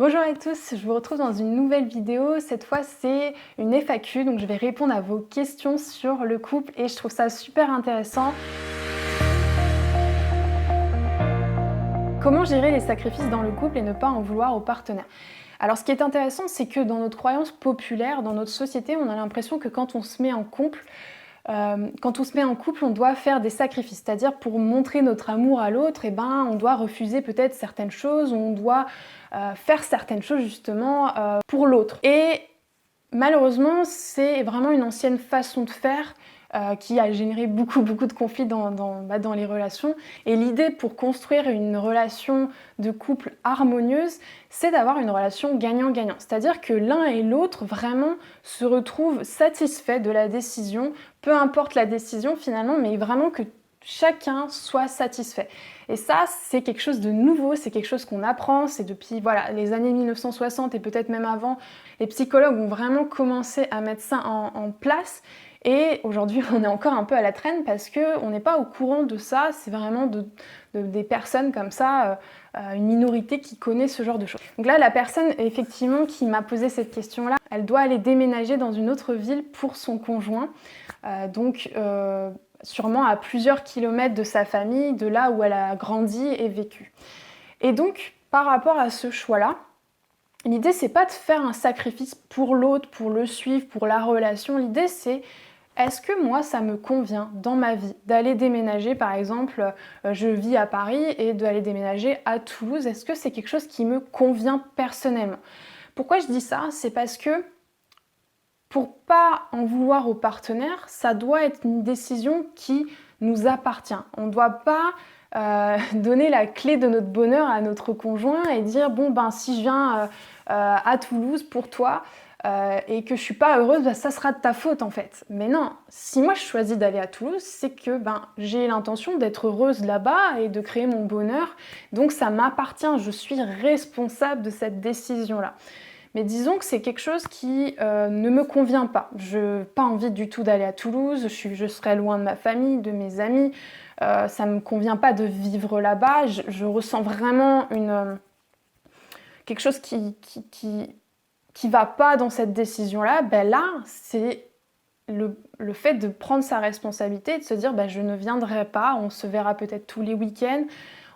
Bonjour à tous, je vous retrouve dans une nouvelle vidéo. Cette fois, c'est une FAQ, donc je vais répondre à vos questions sur le couple et je trouve ça super intéressant. Comment gérer les sacrifices dans le couple et ne pas en vouloir au partenaire? Alors, ce qui est intéressant, c'est que dans notre croyance populaire, dans notre société, on a l'impression que quand on se met en couple, on doit faire des sacrifices. C'est-à-dire pour montrer notre amour à l'autre, on doit refuser peut-être certaines choses, on doit faire certaines choses justement pour l'autre. Et malheureusement, c'est vraiment une ancienne façon de faire qui a généré beaucoup de conflits dans les relations. Et l'idée pour construire une relation de couple harmonieuse, c'est d'avoir une relation gagnant-gagnant. C'est-à-dire que l'un et l'autre vraiment se retrouvent satisfaits de la décision, peu importe la décision finalement, mais vraiment que chacun soit satisfait. Et ça, c'est quelque chose de nouveau, c'est quelque chose qu'on apprend, c'est depuis les années 1960 et peut-être même avant, les psychologues ont vraiment commencé à mettre ça en place. Et aujourd'hui, on est encore un peu à la traîne parce qu'on n'est pas au courant de ça. C'est vraiment des personnes comme ça, une minorité qui connaît ce genre de choses. Donc là, la personne effectivement qui m'a posé cette question-là, elle doit aller déménager dans une autre ville pour son conjoint. Sûrement à plusieurs kilomètres de sa famille, de là où elle a grandi et vécu. Et donc, par rapport à ce choix-là, l'idée, c'est pas de faire un sacrifice pour l'autre, pour le suivre, pour la relation. L'idée, c'est est-ce que moi, ça me convient dans ma vie d'aller déménager, par exemple, je vis à Paris et d'aller déménager à Toulouse. Est-ce que c'est quelque chose qui me convient personnellement? Pourquoi je dis ça? C'est parce que pour pas en vouloir au partenaire, ça doit être une décision qui nous appartient. On ne doit pas donner la clé de notre bonheur à notre conjoint et dire si je viens à Toulouse pour toi et que je suis pas heureuse, ça sera de ta faute en fait. Mais non, si moi je choisis d'aller à Toulouse, c'est que j'ai l'intention d'être heureuse là-bas et de créer mon bonheur. Donc ça m'appartient, je suis responsable de cette décision-là. Mais disons que c'est quelque chose qui ne me convient pas. Je n'ai pas envie du tout d'aller à Toulouse, je serai loin de ma famille, de mes amis. Ça ne me convient pas de vivre là-bas. Je ressens vraiment quelque chose qui va pas dans cette décision-là. Là, c'est le fait de prendre sa responsabilité et de se dire je ne viendrai pas, on se verra peut-être tous les week-ends,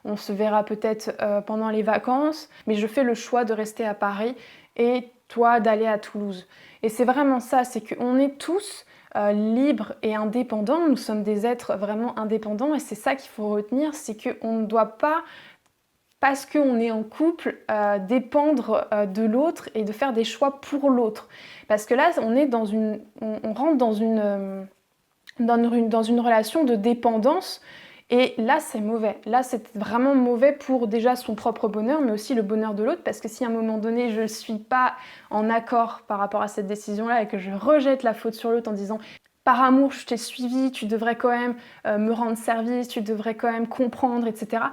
on se verra peut-être pendant les vacances, mais je fais le choix de rester à Paris et toi d'aller à Toulouse. Et c'est vraiment ça, c'est qu'on est tous libres et indépendants, nous sommes des êtres vraiment indépendants et c'est ça qu'il faut retenir, c'est qu'on ne doit pas, parce qu'on est en couple, dépendre de l'autre et de faire des choix pour l'autre. Parce que là, on rentre dans une relation de dépendance. Et là, c'est mauvais. Là, c'est vraiment mauvais pour déjà son propre bonheur, mais aussi le bonheur de l'autre, parce que si à un moment donné, je ne suis pas en accord par rapport à cette décision-là et que je rejette la faute sur l'autre en disant par amour, je t'ai suivi, tu devrais quand même me rendre service, tu devrais quand même comprendre, etc.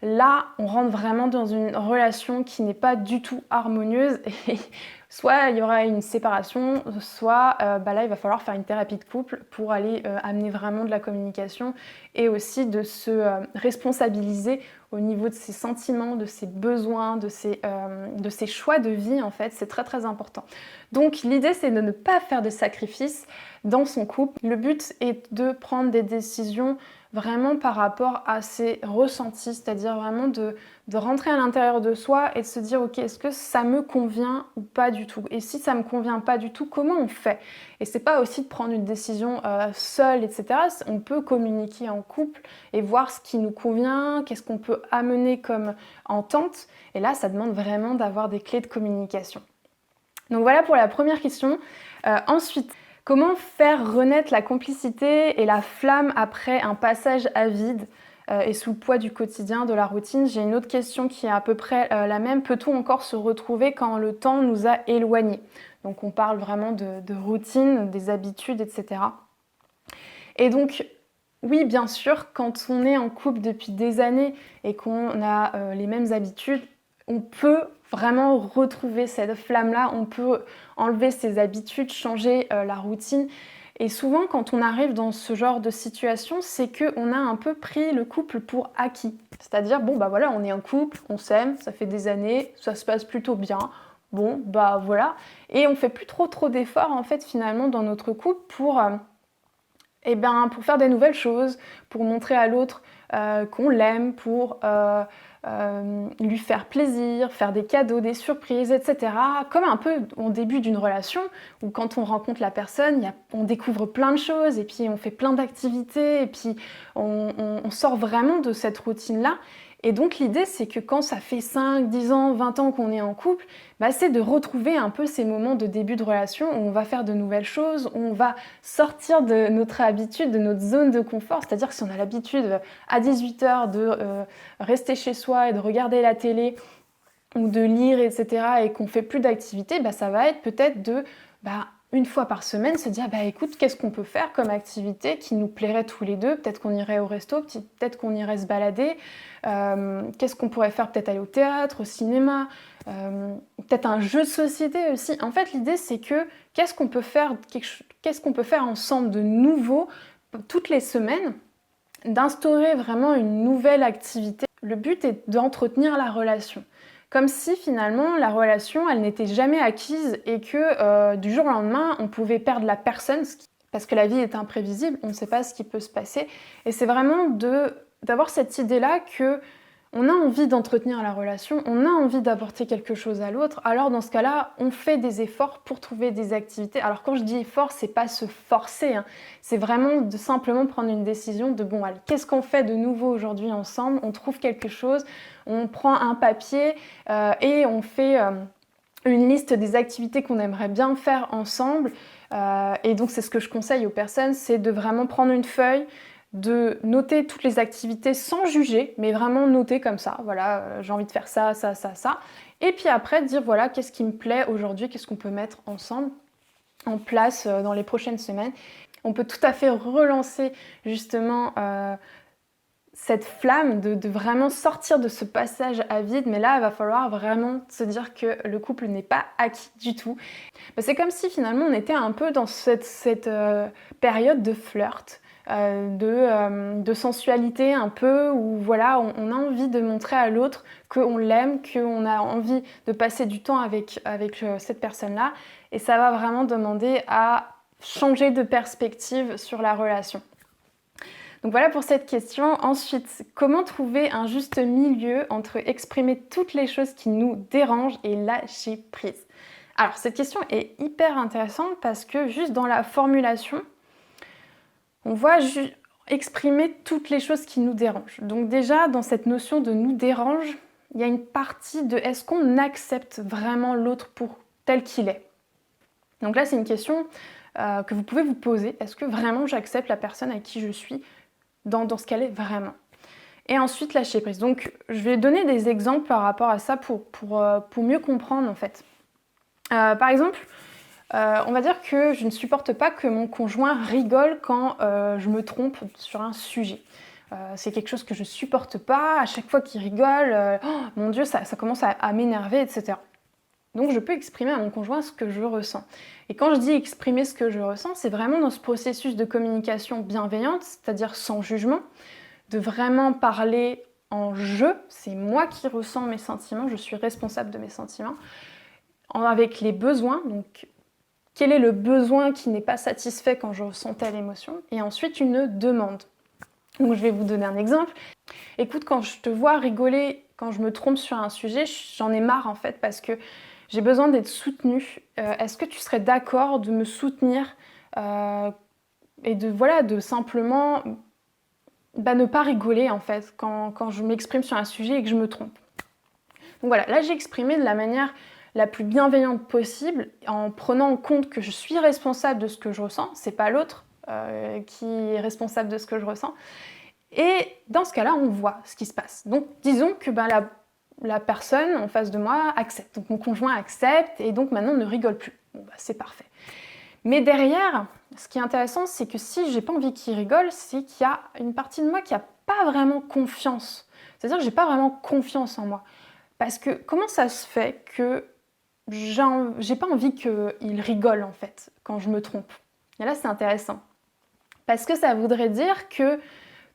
Là, on rentre vraiment dans une relation qui n'est pas du tout harmonieuse et soit il y aura une séparation, soit là il va falloir faire une thérapie de couple pour aller amener vraiment de la communication et aussi de se responsabiliser au niveau de ses sentiments, de ses besoins, de ses choix de vie en fait, c'est très important. Donc l'idée c'est de ne pas faire de sacrifices dans son couple. Le but est de prendre des décisions vraiment par rapport à ses ressentis, c'est-à-dire vraiment de rentrer à l'intérieur de soi et de se dire ok, est-ce que ça me convient ou pas du tout? Et si ça me convient pas du tout, comment on fait? Et c'est pas aussi de prendre une décision seule, etc. On peut communiquer en couple et voir ce qui nous convient, qu'est-ce qu'on peut amener comme entente. Et là, ça demande vraiment d'avoir des clés de communication. Donc voilà pour la première question. Ensuite, comment faire renaître la complicité et la flamme après un passage à vide et sous le poids du quotidien, de la routine? J'ai une autre question qui est à peu près la même. Peut-on encore se retrouver quand le temps nous a éloignés? Donc on parle vraiment de routine, des habitudes, etc. Et donc, oui, bien sûr, quand on est en couple depuis des années et qu'on a les mêmes habitudes, on peut vraiment retrouver cette flamme-là, on peut enlever ses habitudes, changer la routine. Et souvent, quand on arrive dans ce genre de situation, c'est qu'on a un peu pris le couple pour acquis. C'est-à-dire, bon, bah voilà, on est un couple, on s'aime, ça fait des années, ça se passe plutôt bien. Bon, bah voilà. Et on fait plus trop d'efforts, en fait, finalement, dans notre couple pour faire des nouvelles choses, pour montrer à l'autre qu'on l'aime, pour lui faire plaisir, faire des cadeaux, des surprises, etc. Comme un peu au début d'une relation, où quand on rencontre la personne, on découvre plein de choses, et puis on fait plein d'activités, et puis on sort vraiment de cette routine-là. Et donc l'idée, c'est que quand ça fait 5, 10 ans, 20 ans qu'on est en couple, c'est de retrouver un peu ces moments de début de relation où on va faire de nouvelles choses, où on va sortir de notre habitude, de notre zone de confort. C'est-à-dire que si on a l'habitude à 18h de rester chez soi et de regarder la télé ou de lire, etc., et qu'on fait plus d'activités, ça va être peut-être une fois par semaine, se dire écoute, qu'est-ce qu'on peut faire comme activité qui nous plairait tous les deux? Peut-être qu'on irait au resto, peut-être qu'on irait se balader. Qu'est-ce qu'on pourrait faire? Peut-être aller au théâtre, au cinéma, peut-être un jeu de société aussi. En fait, l'idée, c'est que qu'est-ce qu'on peut faire ensemble de nouveau toutes les semaines, d'instaurer vraiment une nouvelle activité. Le but est d'entretenir la relation. Comme si finalement la relation, elle n'était jamais acquise et que du jour au lendemain, on pouvait perdre la personne parce que la vie est imprévisible, on ne sait pas ce qui peut se passer. Et c'est vraiment d'avoir cette idée-là que on a envie d'entretenir la relation, on a envie d'apporter quelque chose à l'autre, alors dans ce cas-là, on fait des efforts pour trouver des activités. Alors quand je dis effort, c'est pas se forcer, c'est vraiment de simplement prendre une décision de bon, allez, qu'est-ce qu'on fait de nouveau aujourd'hui ensemble? On trouve quelque chose, on prend un papier et on fait une liste des activités qu'on aimerait bien faire ensemble. Et donc c'est ce que je conseille aux personnes, c'est de vraiment prendre une feuille, de noter toutes les activités sans juger, mais vraiment noter comme ça, voilà, j'ai envie de faire ça, ça, ça, ça. Et puis après, dire voilà, qu'est-ce qui me plaît aujourd'hui, qu'est-ce qu'on peut mettre ensemble en place dans les prochaines semaines. On peut tout à fait relancer justement cette flamme de vraiment sortir de ce passage à vide, mais là, il va falloir vraiment se dire que le couple n'est pas acquis du tout. C'est comme si finalement on était un peu dans cette période de flirt, de sensualité un peu, où voilà, on a envie de montrer à l'autre qu'on l'aime, qu'on a envie de passer du temps avec cette personne-là, et ça va vraiment demander à changer de perspective sur la relation. Donc voilà pour cette question. Ensuite, comment trouver un juste milieu entre exprimer toutes les choses qui nous dérangent et lâcher prise? Alors cette question est hyper intéressante parce que juste dans la formulation, on voit exprimer toutes les choses qui nous dérangent. Donc déjà, dans cette notion de nous dérange, il y a une partie de est-ce qu'on accepte vraiment l'autre pour tel qu'il est? Donc là, c'est une question que vous pouvez vous poser. Est-ce que vraiment j'accepte la personne avec qui je suis dans ce qu'elle est vraiment? Et ensuite, lâcher prise. Donc je vais donner des exemples par rapport à ça pour mieux comprendre en fait. Par exemple, on va dire que je ne supporte pas que mon conjoint rigole quand je me trompe sur un sujet. C'est quelque chose que je supporte pas. À chaque fois qu'il rigole, oh, mon Dieu, ça commence à m'énerver, etc. Donc je peux exprimer à mon conjoint ce que je ressens. Et quand je dis exprimer ce que je ressens, c'est vraiment dans ce processus de communication bienveillante, c'est-à-dire sans jugement, de vraiment parler en je. C'est moi qui ressens mes sentiments, je suis responsable de mes sentiments. Avec les besoins, donc quel est le besoin qui n'est pas satisfait quand je ressens telle émotion, et ensuite une demande. Donc je vais vous donner un exemple. Écoute, quand je te vois rigoler, quand je me trompe sur un sujet, j'en ai marre en fait parce que j'ai besoin d'être soutenue. Est-ce que tu serais d'accord de me soutenir et de simplement ne pas rigoler en fait quand je m'exprime sur un sujet et que je me trompe? Donc voilà, là j'ai exprimé de la manière la plus bienveillante possible, en prenant en compte que je suis responsable de ce que je ressens, c'est pas l'autre qui est responsable de ce que je ressens. Et dans ce cas-là, on voit ce qui se passe. Donc disons que la personne en face de moi accepte, donc mon conjoint accepte, et donc maintenant ne rigole plus. Bon, c'est parfait. Mais derrière, ce qui est intéressant, c'est que si j'ai pas envie qu'il rigole, c'est qu'il y a une partie de moi qui n'a pas vraiment confiance. C'est-à-dire que j'ai pas vraiment confiance en moi. Parce que comment ça se fait que j'ai pas envie qu'il rigole en fait quand je me trompe? Et là, c'est intéressant. Parce que ça voudrait dire que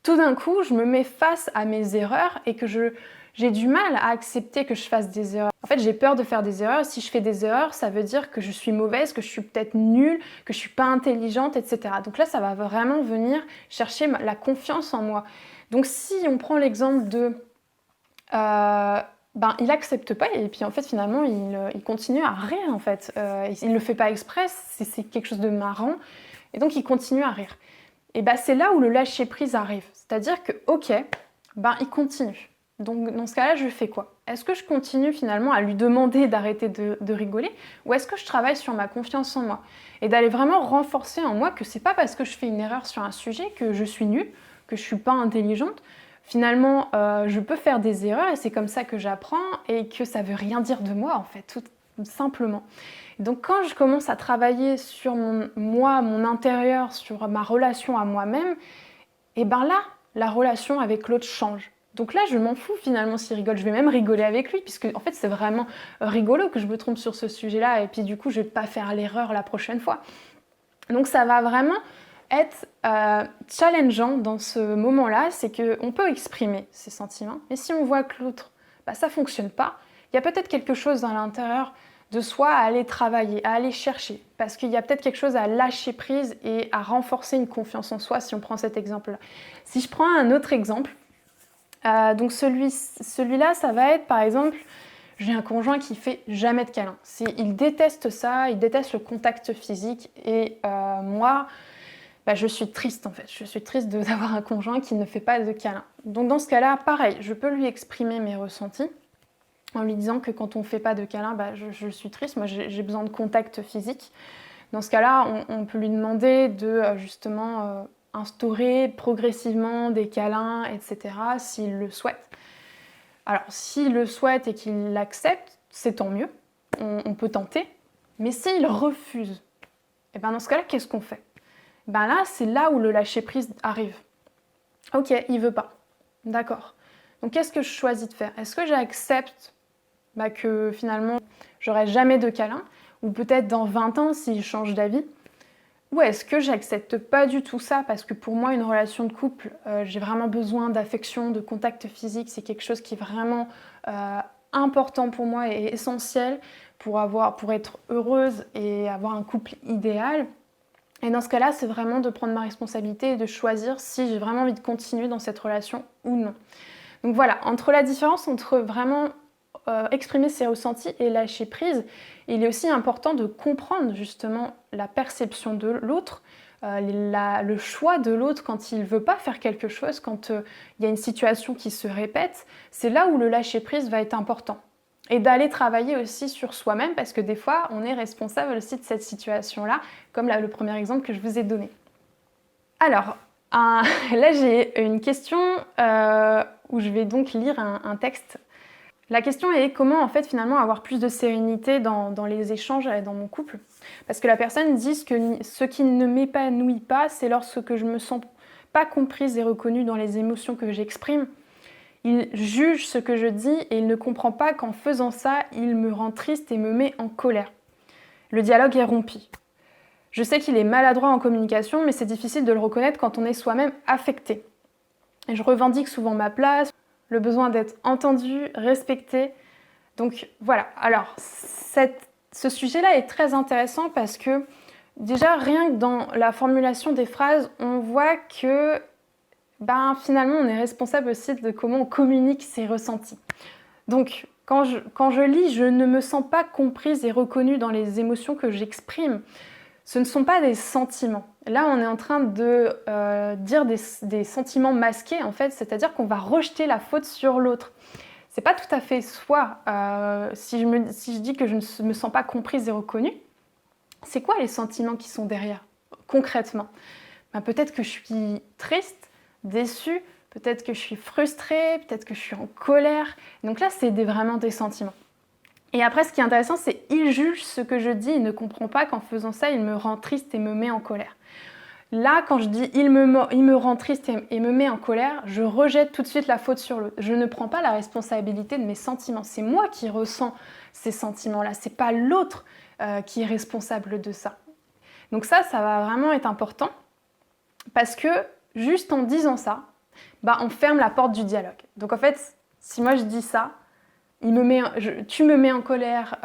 tout d'un coup, je me mets face à mes erreurs et que j'ai du mal à accepter que je fasse des erreurs. En fait, j'ai peur de faire des erreurs. Si je fais des erreurs, ça veut dire que je suis mauvaise, que je suis peut-être nulle, que je suis pas intelligente, etc. Donc là, ça va vraiment venir chercher la confiance en moi. Donc si on prend l'exemple de... il accepte pas et puis en fait finalement il continue à rire en fait. Il le fait pas exprès, c'est quelque chose de marrant et donc il continue à rire. Et c'est là où le lâcher prise arrive. C'est-à-dire que ok, il continue. Donc dans ce cas-là, je fais quoi? Est-ce que je continue finalement à lui demander d'arrêter de rigoler ou est-ce que je travaille sur ma confiance en moi et d'aller vraiment renforcer en moi que c'est pas parce que je fais une erreur sur un sujet que je suis nulle, que je suis pas intelligente. Finalement, je peux faire des erreurs et c'est comme ça que j'apprends et que ça veut rien dire de moi en fait, tout simplement. Donc quand je commence à travailler sur mon intérieur, sur ma relation à moi-même, et là, la relation avec l'autre change. Donc là, je m'en fous finalement s'il rigole, je vais même rigoler avec lui, puisque en fait c'est vraiment rigolo que je me trompe sur ce sujet-là, et puis du coup je vais pas faire l'erreur la prochaine fois. Donc ça va vraiment être challengeant dans ce moment-là, c'est qu'on peut exprimer ses sentiments, mais si on voit que l'autre, ça fonctionne pas, il y a peut-être quelque chose à l'intérieur de soi à aller travailler, à aller chercher, parce qu'il y a peut-être quelque chose à lâcher prise et à renforcer une confiance en soi si on prend cet exemple-là. Si je prends un autre exemple, donc celui-là, ça va être par exemple, j'ai un conjoint qui fait jamais de câlins. Il déteste ça, il déteste le contact physique et moi, je suis triste en fait. Je suis triste d'avoir un conjoint qui ne fait pas de câlins. Donc dans ce cas-là, pareil, je peux lui exprimer mes ressentis en lui disant que quand on ne fait pas de câlins, je suis triste, moi j'ai besoin de contact physique. Dans ce cas-là, on peut lui demander de justement instaurer progressivement des câlins, etc., s'il le souhaite. Alors, s'il le souhaite et qu'il l'accepte, c'est tant mieux, on peut tenter. Mais s'il refuse, et dans ce cas-là, qu'est-ce qu'on fait? Là, c'est là où le lâcher-prise arrive. Ok, il veut pas. D'accord. Donc, qu'est-ce que je choisis de faire? Est-ce que j'accepte que finalement, j'aurai jamais de câlin? Ou peut-être dans 20 ans, s'il change d'avis? Ou est-ce que j'accepte pas du tout ça parce que pour moi, une relation de couple, j'ai vraiment besoin d'affection, de contact physique. C'est quelque chose qui est vraiment important pour moi et essentiel pour être heureuse et avoir un couple idéal. Et dans ce cas-là, c'est vraiment de prendre ma responsabilité et de choisir si j'ai vraiment envie de continuer dans cette relation ou non. Donc voilà, entre la différence entre vraiment exprimer ses ressentis et lâcher prise, il est aussi important de comprendre justement la perception de l'autre, le choix de l'autre quand il ne veut pas faire quelque chose, quand il y a une situation qui se répète. C'est là où le lâcher prise va être important. Et d'aller travailler aussi sur soi-même parce que des fois, on est responsable aussi de cette situation-là, comme le premier exemple que je vous ai donné. Alors, là j'ai une question où je vais donc lire un texte. La question est comment en fait finalement avoir plus de sérénité dans les échanges dans mon couple. Parce que la personne dit que ce qui ne m'épanouit pas, c'est lorsque je me sens pas comprise et reconnue dans les émotions que j'exprime. Il juge ce que je dis et il ne comprend pas qu'en faisant ça, il me rend triste et me met en colère. Le dialogue est rompu. Je sais qu'il est maladroit en communication, mais c'est difficile de le reconnaître quand on est soi-même affecté. Et je revendique souvent ma place, le besoin d'être entendu, respecté. Donc voilà, alors ce sujet-là est très intéressant parce que déjà rien que dans la formulation des phrases, on voit que finalement on est responsable aussi de comment on communique ses ressentis. Donc quand je lis, je ne me sens pas comprise et reconnue dans les émotions que j'exprime. Ce ne sont pas des sentiments. Là, on est en train de dire des sentiments masqués, en fait, c'est-à-dire qu'on va rejeter la faute sur l'autre. C'est pas tout à fait soi. Si je dis que je ne me sens pas comprise et reconnue, c'est quoi les sentiments qui sont derrière, concrètement? Peut-être que je suis triste, déçue, peut-être que je suis frustrée, peut-être que je suis en colère. Donc là, c'est vraiment des sentiments. Et après, ce qui est intéressant, c'est qu'il juge ce que je dis, il ne comprend pas qu'en faisant ça, il me rend triste et me met en colère. Là, quand je dis il me rend triste et me met en colère, je rejette tout de suite la faute sur l'autre. Je ne prends pas la responsabilité de mes sentiments. C'est moi qui ressens ces sentiments-là. C'est pas l'autre qui est responsable de ça. Donc ça va vraiment être important parce que juste en disant ça, on ferme la porte du dialogue. Donc en fait, si moi je dis ça, tu me mets en colère,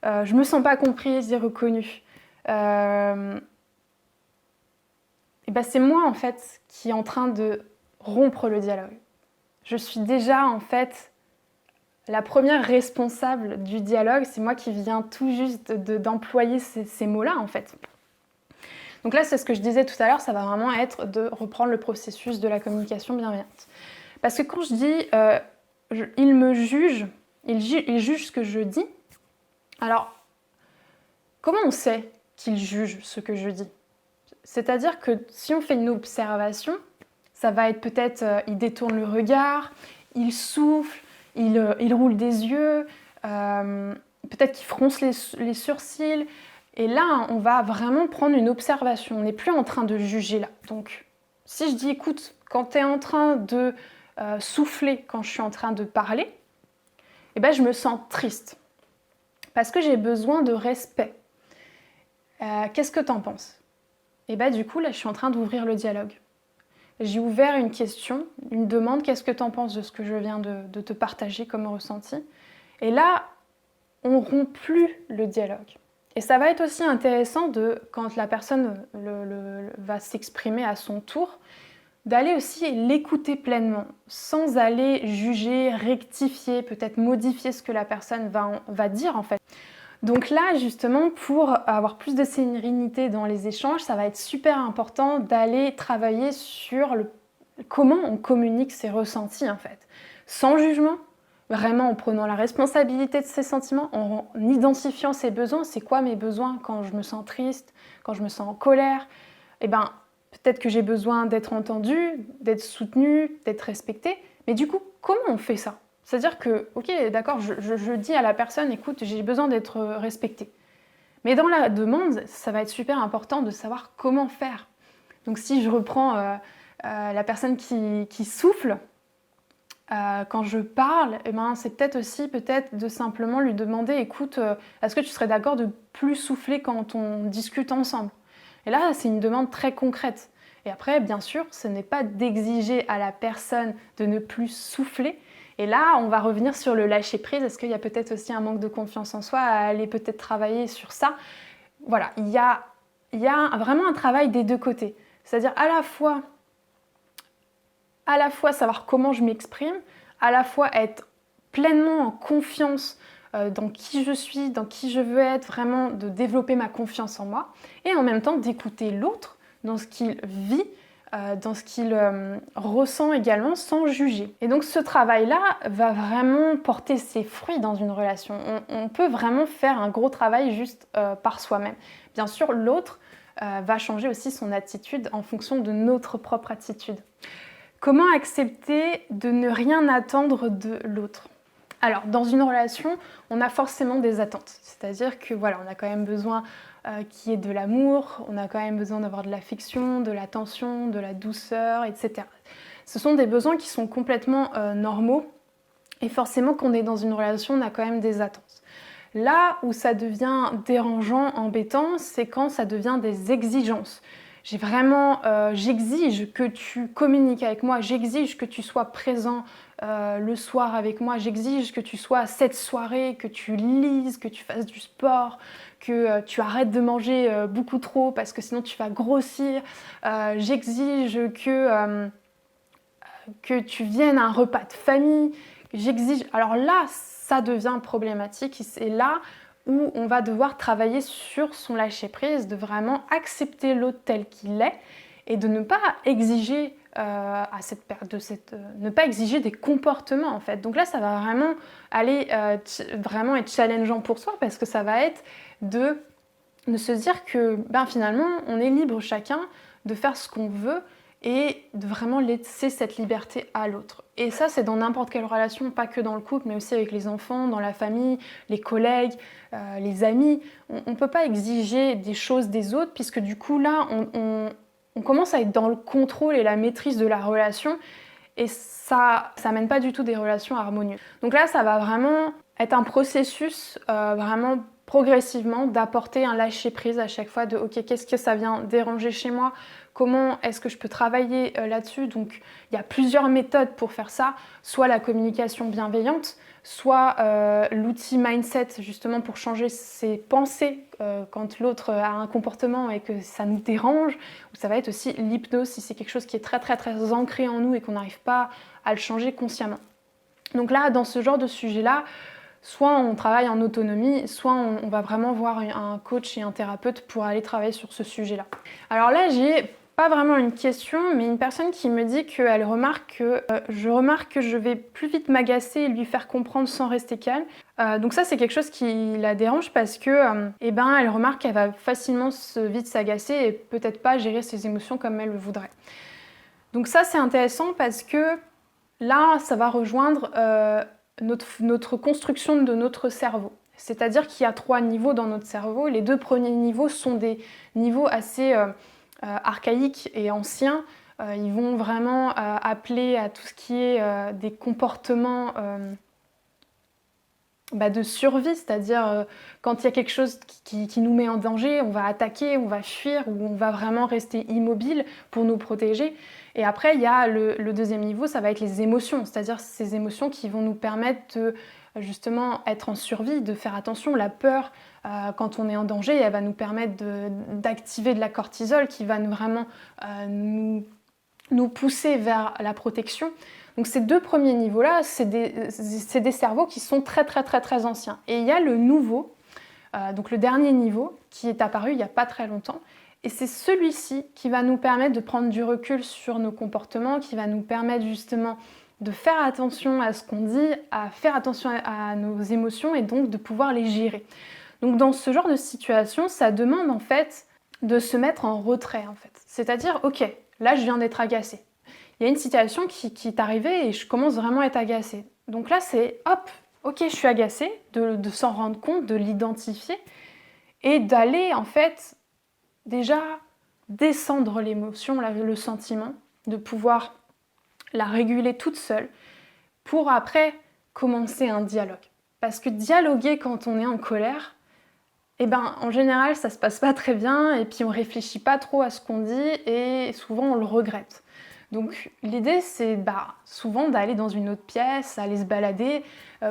je me sens pas comprise et reconnue. C'est moi en fait qui est en train de rompre le dialogue. Je suis déjà en fait la première responsable du dialogue, c'est moi qui viens tout juste d'employer ces mots-là en fait. Donc là, c'est ce que je disais tout à l'heure, ça va vraiment être de reprendre le processus de la communication bienveillante. Parce que quand je dis il me juge, il juge ce que je dis, alors comment on sait qu'il juge ce que je dis ? C'est-à-dire que si on fait une observation, ça va être peut-être, il détourne le regard, il souffle, il roule des yeux, peut-être qu'il fronce les sourcils. Et là, on va vraiment prendre une observation. On n'est plus en train de juger là. Donc, si je dis, écoute, quand tu es en train de souffler, quand je suis en train de parler, je me sens triste. Parce que j'ai besoin de respect. Qu'est-ce que tu en penses ? Du coup, là, je suis en train d'ouvrir le dialogue. J'ai ouvert une question, une demande, qu'est-ce que tu en penses de ce que je viens de te partager comme ressenti ? Et là, on ne rompt plus le dialogue. Et ça va être aussi intéressant quand la personne va s'exprimer à son tour, d'aller aussi l'écouter pleinement, sans aller juger, rectifier, peut-être modifier ce que la personne va dire en fait. Donc là, justement, pour avoir plus de sérénité dans les échanges, ça va être super important d'aller travailler sur comment on communique ses ressentis en fait, sans jugement, vraiment en prenant la responsabilité de ses sentiments, en identifiant ses besoins. C'est quoi mes besoins quand je me sens triste, quand je me sens en colère ? Peut-être que j'ai besoin d'être entendue, d'être soutenue, d'être respectée. Mais du coup, comment on fait ça ? C'est-à-dire que, ok, d'accord, je dis à la personne, écoute, j'ai besoin d'être respectée. Mais dans la demande, ça va être super important de savoir comment faire. Donc si je reprends la personne qui souffle, quand je parle, c'est peut-être aussi de simplement lui demander, écoute, est-ce que tu serais d'accord de plus souffler quand on discute ensemble ? Et là, c'est une demande très concrète. Et après, bien sûr, ce n'est pas d'exiger à la personne de ne plus souffler. Et là, on va revenir sur le lâcher-prise. Est-ce qu'il y a peut-être aussi un manque de confiance en soi à aller peut-être travailler sur ça ? Voilà, il y a vraiment un travail des deux côtés. C'est-à-dire à la fois savoir comment je m'exprime, à la fois être pleinement en confiance dans qui je suis, dans qui je veux être, vraiment de développer ma confiance en moi, et en même temps d'écouter l'autre dans ce qu'il vit, dans ce qu'il ressent également, sans juger. Et donc ce travail-là va vraiment porter ses fruits dans une relation. On peut vraiment faire un gros travail juste par soi-même. Bien sûr, l'autre va changer aussi son attitude en fonction de notre propre attitude. Comment accepter de ne rien attendre de l'autre ? Alors, dans une relation, on a forcément des attentes. C'est-à-dire que on a quand même besoin qu'il y ait de l'amour, on a quand même besoin d'avoir de l'affection, de l'attention, de la douceur, etc. Ce sont des besoins qui sont complètement normaux. Et forcément, quand on est dans une relation, on a quand même des attentes. Là où ça devient dérangeant, embêtant, c'est quand ça devient des exigences. J'exige que tu communiques avec moi, j'exige que tu sois présent le soir avec moi, j'exige que tu sois à cette soirée, que tu lises, que tu fasses du sport, que tu arrêtes de manger beaucoup trop parce que sinon tu vas grossir, j'exige que tu viennes à un repas de famille, j'exige... Alors là, ça devient problématique, c'est là où on va devoir travailler sur son lâcher-prise, de vraiment accepter l'autre tel qu'il est et de ne pas exiger ne pas exiger des comportements en fait. Donc là, ça va vraiment aller vraiment être challengeant pour soi parce que ça va être de se dire que finalement, on est libre chacun de faire ce qu'on veut et de vraiment laisser cette liberté à l'autre. Et ça, c'est dans n'importe quelle relation, pas que dans le couple, mais aussi avec les enfants, dans la famille, les collègues, les amis. On ne peut pas exiger des choses des autres, puisque du coup, là, on commence à être dans le contrôle et la maîtrise de la relation, et ça mène pas du tout des relations harmonieuses. Donc là, ça va vraiment être un processus vraiment progressivement d'apporter un lâcher-prise à chaque fois de ok, qu'est-ce que ça vient déranger chez moi, comment est-ce que je peux travailler là-dessus. Donc il y a plusieurs méthodes pour faire ça, soit la communication bienveillante, soit l'outil mindset justement pour changer ses pensées quand l'autre a un comportement et que ça nous dérange, ou ça va être aussi l'hypnose si c'est quelque chose qui est très très très ancré en nous et qu'on n'arrive pas à le changer consciemment. Donc là, dans ce genre de sujet-là, soit on travaille en autonomie, soit on va vraiment voir un coach et un thérapeute pour aller travailler sur ce sujet-là. Alors là, j'ai pas vraiment une question, mais une personne qui me dit qu'elle remarque que je remarque que je vais plus vite m'agacer et lui faire comprendre sans rester calme. Donc ça, c'est quelque chose qui la dérange parce que elle remarque qu'elle va facilement vite s'agacer et peut-être pas gérer ses émotions comme elle le voudrait. Donc ça, c'est intéressant parce que là, ça va rejoindre notre construction de notre cerveau. C'est-à-dire qu'il y a 3 niveaux dans notre cerveau. Les 2 premiers niveaux sont des niveaux assez archaïques et anciens. Ils vont vraiment appeler à tout ce qui est des comportements de survie, c'est-à-dire quand il y a quelque chose qui nous met en danger, on va attaquer, on va fuir ou on va vraiment rester immobile pour nous protéger. Et après, il y a le deuxième niveau, ça va être les émotions, c'est-à-dire ces émotions qui vont nous permettre de justement être en survie, de faire attention. La peur, quand on est en danger, elle va nous permettre d'activer de la cortisol qui va vraiment nous pousser vers la protection. Donc ces 2 premiers niveaux-là, c'est des cerveaux qui sont très très très très anciens. Et il y a le nouveau, donc le dernier niveau, qui est apparu il n'y a pas très longtemps. Et c'est celui-ci qui va nous permettre de prendre du recul sur nos comportements, qui va nous permettre justement de faire attention à ce qu'on dit, à faire attention à nos émotions et donc de pouvoir les gérer. Donc dans ce genre de situation, ça demande en fait de se mettre en retrait en fait. C'est-à-dire, ok, là je viens d'être agacée. Il y a une situation qui est arrivée et je commence vraiment à être agacée. Donc là c'est hop, ok, je suis agacée, de s'en rendre compte, de l'identifier et d'aller en fait déjà descendre l'émotion, le sentiment, de pouvoir la réguler toute seule pour après commencer un dialogue. Parce que dialoguer quand on est en colère, en général ça se passe pas très bien et puis on réfléchit pas trop à ce qu'on dit et souvent on le regrette. Donc l'idée c'est souvent d'aller dans une autre pièce, aller se balader,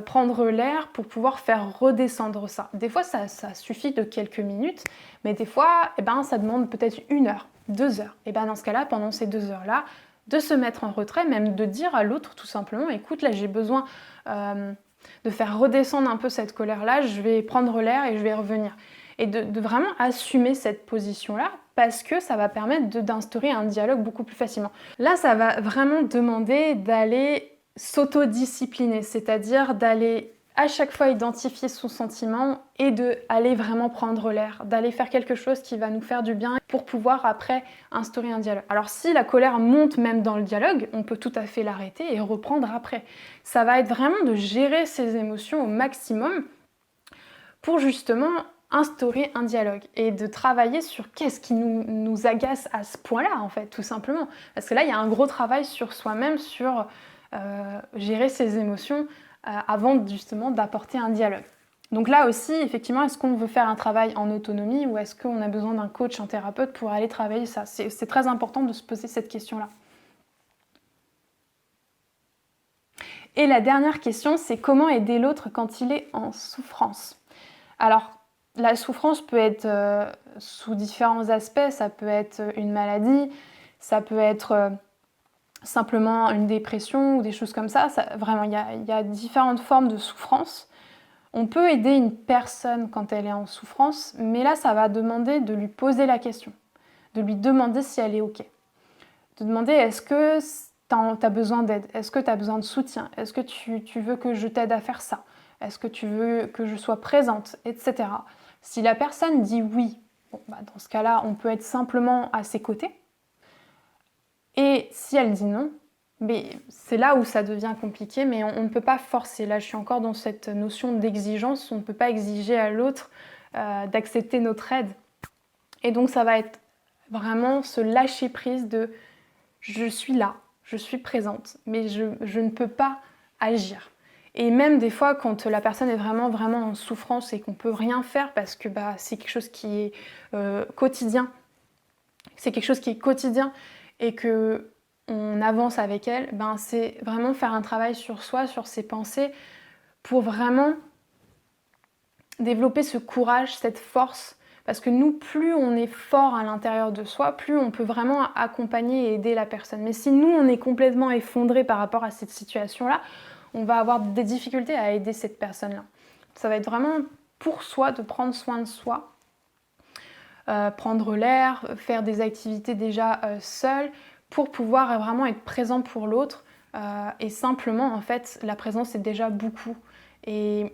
prendre l'air pour pouvoir faire redescendre ça. Des fois ça suffit de quelques minutes, mais des fois ça demande peut-être 1 heure, 2 heures. Et dans ce cas-là, pendant ces 2 heures-là, de se mettre en retrait, même de dire à l'autre tout simplement, écoute là j'ai besoin de faire redescendre un peu cette colère-là, je vais prendre l'air et je vais revenir. Et de vraiment assumer cette position-là parce que ça va permettre d'instaurer un dialogue beaucoup plus facilement. Là, ça va vraiment demander d'aller s'autodiscipliner, c'est-à-dire d'aller à chaque fois identifier son sentiment et d'aller vraiment prendre l'air, d'aller faire quelque chose qui va nous faire du bien pour pouvoir après instaurer un dialogue. Alors si la colère monte même dans le dialogue, on peut tout à fait l'arrêter et reprendre après. Ça va être vraiment de gérer ses émotions au maximum pour justement instaurer un dialogue et de travailler sur qu'est-ce qui nous agace à ce point-là, en fait, tout simplement. Parce que là, il y a un gros travail sur soi-même, sur gérer ses émotions avant justement d'apporter un dialogue. Donc là aussi, effectivement, est-ce qu'on veut faire un travail en autonomie ou est-ce qu'on a besoin d'un coach, un thérapeute pour aller travailler ça ? C'est très important de se poser cette question-là. Et la dernière question, c'est comment aider l'autre quand il est en souffrance ? Alors, la souffrance peut être sous différents aspects, ça peut être une maladie, ça peut être simplement une dépression ou des choses comme ça. Vraiment, il y a différentes formes de souffrance. On peut aider une personne quand elle est en souffrance, mais là, ça va demander de lui poser la question, de lui demander si elle est OK. De demander est-ce que tu as besoin d'aide, est-ce que tu as besoin de soutien, est-ce que tu veux que je t'aide à faire ça, est-ce que tu veux que je sois présente, etc. Si la personne dit oui, dans ce cas-là, on peut être simplement à ses côtés. Et si elle dit non, c'est là où ça devient compliqué, mais on ne peut pas forcer. Là, je suis encore dans cette notion d'exigence, on ne peut pas exiger à l'autre d'accepter notre aide. Et donc, ça va être vraiment ce lâcher-prise de « je suis là, je suis présente, mais je ne peux pas agir ». Et même des fois, quand la personne est vraiment, vraiment en souffrance et qu'on peut rien faire parce que c'est quelque chose qui est quotidien, et que on avance avec elle, c'est vraiment faire un travail sur soi, sur ses pensées, pour vraiment développer ce courage, cette force. Parce que nous, plus on est fort à l'intérieur de soi, plus on peut vraiment accompagner et aider la personne. Mais si nous, on est complètement effondré par rapport à cette situation-là, on va avoir des difficultés à aider cette personne-là. Ça va être vraiment pour soi de prendre soin de soi, prendre l'air, faire des activités déjà seul, pour pouvoir vraiment être présent pour l'autre. Et simplement, en fait, la présence est déjà beaucoup. Et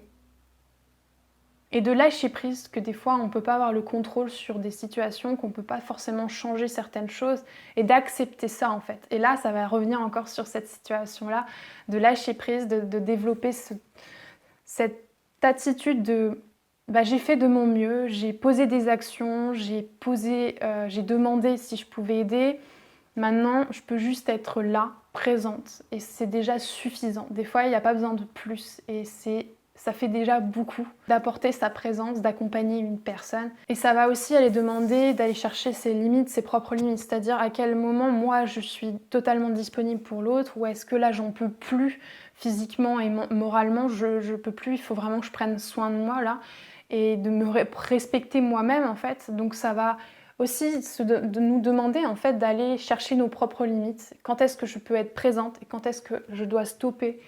de lâcher prise, que des fois on ne peut pas avoir le contrôle sur des situations, qu'on ne peut pas forcément changer certaines choses, et d'accepter ça en fait. Et là, ça va revenir encore sur cette situation-là, de lâcher prise, de développer cette attitude de j'ai fait de mon mieux, j'ai posé des actions, j'ai demandé si je pouvais aider, maintenant je peux juste être là, présente, et c'est déjà suffisant. Des fois, il n'y a pas besoin de plus, et ça fait déjà beaucoup d'apporter sa présence, d'accompagner une personne. Et ça va aussi aller demander d'aller chercher ses limites, ses propres limites. C'est-à-dire à quel moment moi je suis totalement disponible pour l'autre, ou est-ce que là j'en peux plus physiquement et moralement, je peux plus, il faut vraiment que je prenne soin de moi là et de me respecter moi-même en fait. Donc ça va aussi de nous demander en fait d'aller chercher nos propres limites. Quand est-ce que je peux être présente et quand est-ce que je dois stopper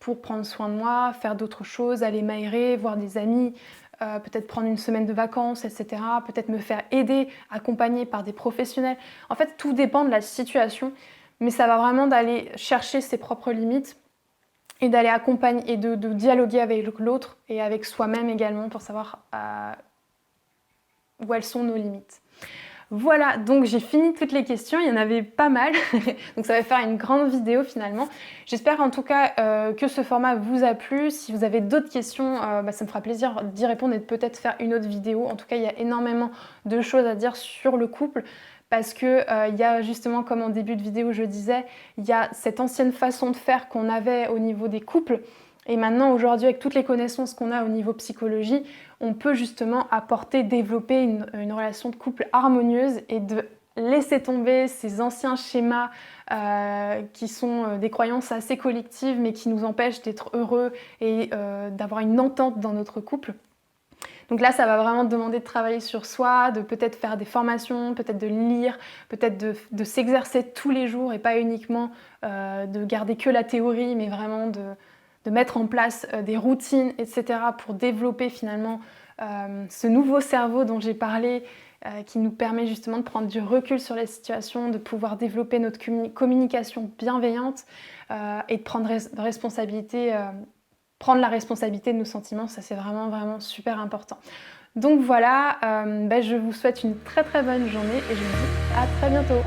pour prendre soin de moi, faire d'autres choses, aller m'aérer, voir des amis, peut-être prendre une semaine de vacances, etc. Peut-être me faire aider, accompagner par des professionnels. En fait, tout dépend de la situation, mais ça va vraiment d'aller chercher ses propres limites et d'aller accompagner et de dialoguer avec l'autre et avec soi-même également pour savoir où elles sont nos limites. Voilà, donc j'ai fini toutes les questions, il y en avait pas mal, donc ça va faire une grande vidéo finalement. J'espère en tout cas que ce format vous a plu. Si vous avez d'autres questions, ça me fera plaisir d'y répondre et de peut-être faire une autre vidéo. En tout cas, il y a énormément de choses à dire sur le couple, parce que il y a justement, comme en début de vidéo je disais, il y a cette ancienne façon de faire qu'on avait au niveau des couples. Et maintenant, aujourd'hui, avec toutes les connaissances qu'on a au niveau psychologie, on peut justement développer une relation de couple harmonieuse et de laisser tomber ces anciens schémas qui sont des croyances assez collectives mais qui nous empêchent d'être heureux et d'avoir une entente dans notre couple. Donc là, ça va vraiment demander de travailler sur soi, de peut-être faire des formations, peut-être de lire, peut-être de s'exercer tous les jours et pas uniquement de garder que la théorie, mais vraiment de mettre en place des routines, etc. pour développer finalement ce nouveau cerveau dont j'ai parlé, qui nous permet justement de prendre du recul sur les situations, de pouvoir développer notre communication bienveillante et de prendre prendre la responsabilité de nos sentiments. Ça, c'est vraiment, vraiment super important. Donc voilà, je vous souhaite une très très bonne journée et je vous dis à très bientôt.